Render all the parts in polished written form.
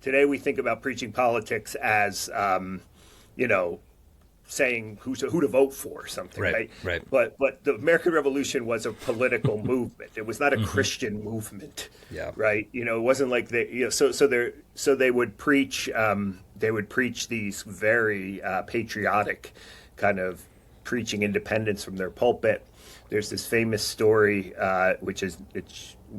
Today we think about preaching politics as, you know, saying who to vote for or something, Right, right? right. But the American Revolution was a political movement. It was not a Christian movement, Yeah. right? You know, it wasn't like they, you know, so they would preach these very patriotic kind of preaching independence from their pulpit. There's this famous story,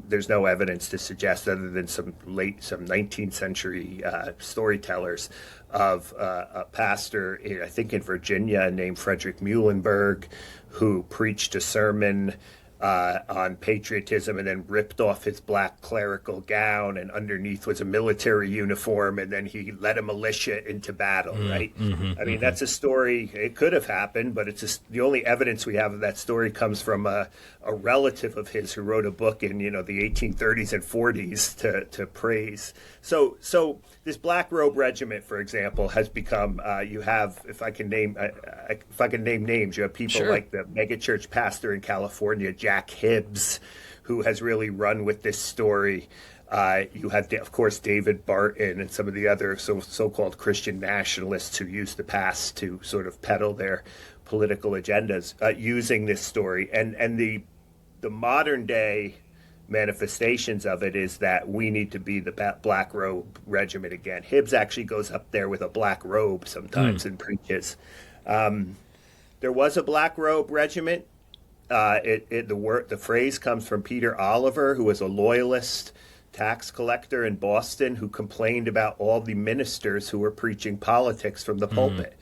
there's no evidence to suggest, other than some 19th century storytellers, of a pastor, I think in Virginia, named Frederick Muhlenberg, who preached a sermon on patriotism and then ripped off his black clerical gown, and underneath was a military uniform, and then he led a militia into battle, right? I mean, that's a story. It could have happened, but it's just the only evidence we have of that story comes from a relative of his who wrote a book in, you know, the 1830s and 40s to praise. So this Black Robe Regiment, for example, has become, you have, if I can name names, you have people Sure. like the megachurch pastor in California, Jack Hibbs, who has really run with this story. You have, of course, David Barton and some of the other so-called Christian nationalists who use the past to sort of peddle their political agendas, using this story. And the modern day manifestations of it is that we need to be the Black Robe Regiment again. Hibbs actually goes up there with a black robe sometimes and preaches. There was a Black Robe Regiment. The phrase comes from Peter Oliver, who was a loyalist tax collector in Boston, who complained about all the ministers who were preaching politics from the pulpit.